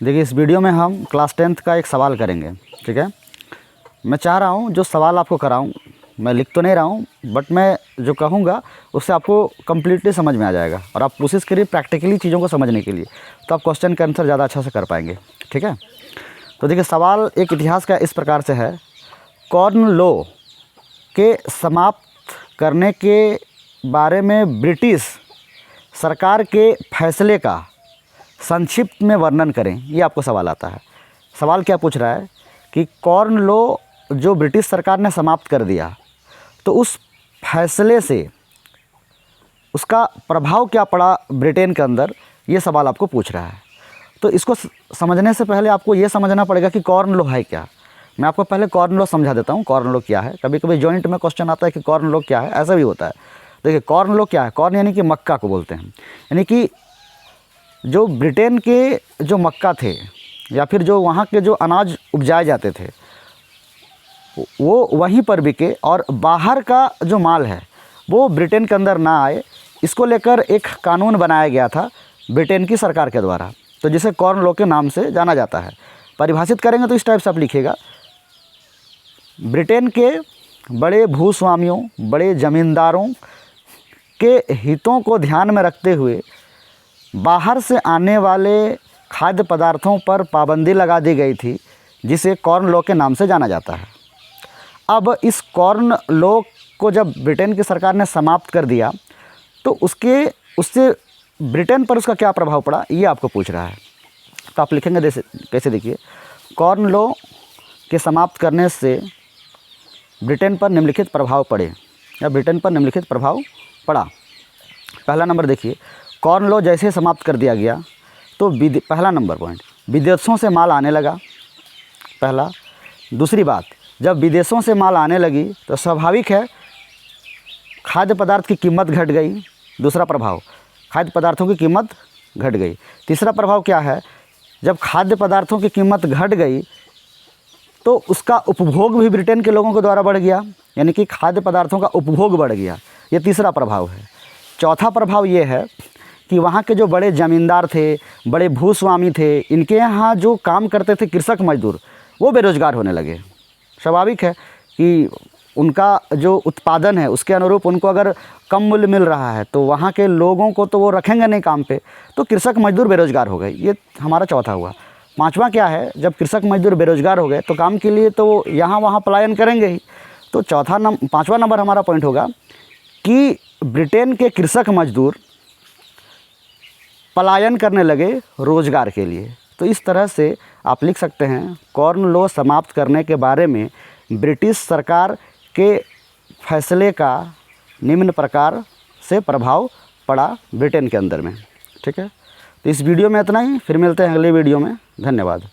देखिए, इस वीडियो में हम क्लास 10th का एक सवाल करेंगे, ठीक है। मैं चाह रहा हूँ जो सवाल आपको कराऊँ, मैं लिख तो नहीं रहा हूँ, बट मैं जो कहूँगा उससे आपको कम्प्लीटली समझ में आ जाएगा और आप कोशिश करिए प्रैक्टिकली चीज़ों को समझने के लिए, तो आप क्वेश्चन का आंसर ज़्यादा अच्छा से कर पाएंगे, ठीक है। तो देखिए, सवाल एक इतिहास का इस प्रकार से है। कॉर्न लॉ के समाप्त करने के बारे में ब्रिटिश सरकार के फैसले का संक्षिप्त में वर्णन करें, ये आपको सवाल आता है। सवाल क्या पूछ रहा है कि कॉर्न लॉ जो ब्रिटिश सरकार ने समाप्त कर दिया, तो उस फैसले से उसका प्रभाव क्या पड़ा ब्रिटेन के अंदर, ये सवाल आपको पूछ रहा है। तो इसको समझने से पहले आपको ये समझना पड़ेगा कि कॉर्न लॉ है क्या। मैं आपको पहले कॉर्न लॉ समझा देता हूँ, कॉर्न लॉ क्या है। कभी कभी जॉइंट में क्वेश्चन आता है कि कॉर्न लॉ क्या है, ऐसा भी होता है। देखिए, कॉर्न लॉ क्या है। कॉर्न यानी कि मक्का को बोलते हैं, यानी कि जो ब्रिटेन के जो मक्का थे या फिर जो वहाँ के जो अनाज उपजाए जाते थे वो वहीं पर बिके और बाहर का जो माल है वो ब्रिटेन के अंदर ना आए, इसको लेकर एक कानून बनाया गया था ब्रिटेन की सरकार के द्वारा, तो जिसे कॉर्न लॉ के नाम से जाना जाता है। परिभाषित करेंगे तो इस टाइप से आप लिखिएगा, ब्रिटेन के बड़े भूस्वामियों, बड़े ज़मींदारों के हितों को ध्यान में रखते हुए बाहर से आने वाले खाद्य पदार्थों पर पाबंदी लगा दी गई थी, जिसे कॉर्न लॉ के नाम से जाना जाता है। अब इस कॉर्न लॉ को जब ब्रिटेन की सरकार ने समाप्त कर दिया, तो उससे ब्रिटेन पर उसका क्या प्रभाव पड़ा, ये आपको पूछ रहा है। तो आप लिखेंगे जैसे कैसे, देखिए, कॉर्न लॉ के समाप्त करने से ब्रिटेन पर निम्नलिखित प्रभाव पड़े या ब्रिटेन पर निम्नलिखित प्रभाव पड़ा। पहला नंबर देखिए, कॉर्न लॉ जैसे समाप्त कर दिया गया तो पहला नंबर पॉइंट, विदेशों से माल आने लगा, पहला। दूसरी बात, जब विदेशों से माल आने लगी तो स्वाभाविक है खाद्य पदार्थ की कीमत घट गई, दूसरा प्रभाव, खाद्य पदार्थों की कीमत घट गई। तीसरा प्रभाव क्या है, जब खाद्य पदार्थों की कीमत घट गई तो उसका उपभोग भी ब्रिटेन के लोगों के द्वारा बढ़ गया, यानी कि खाद्य पदार्थों का उपभोग बढ़ गया, ये तीसरा प्रभाव है। चौथा प्रभाव ये है कि वहाँ के जो बड़े ज़मींदार थे, बड़े भूस्वामी थे, इनके यहाँ जो काम करते थे कृषक मजदूर, वो बेरोज़गार होने लगे। स्वाभाविक है कि उनका जो उत्पादन है उसके अनुरूप उनको अगर कम मूल्य मिल रहा है तो वहाँ के लोगों को तो वो रखेंगे नहीं काम पे, तो कृषक मजदूर बेरोज़गार हो गए। ये हमारा चौथा हुआ। पांचवा क्या है, जब कृषक मजदूर बेरोज़गार हो गए तो काम के लिए तो यहाँ वहाँ पलायन करेंगे ही। तो पाँचवा नंबर हमारा पॉइंट होगा कि ब्रिटेन के कृषक मजदूर पलायन करने लगे रोज़गार के लिए। तो इस तरह से आप लिख सकते हैं, कॉर्न लॉ समाप्त करने के बारे में ब्रिटिश सरकार के फैसले का निम्न प्रकार से प्रभाव पड़ा ब्रिटेन के अंदर में, ठीक है। तो इस वीडियो में इतना ही, फिर मिलते हैं अगले वीडियो में। धन्यवाद।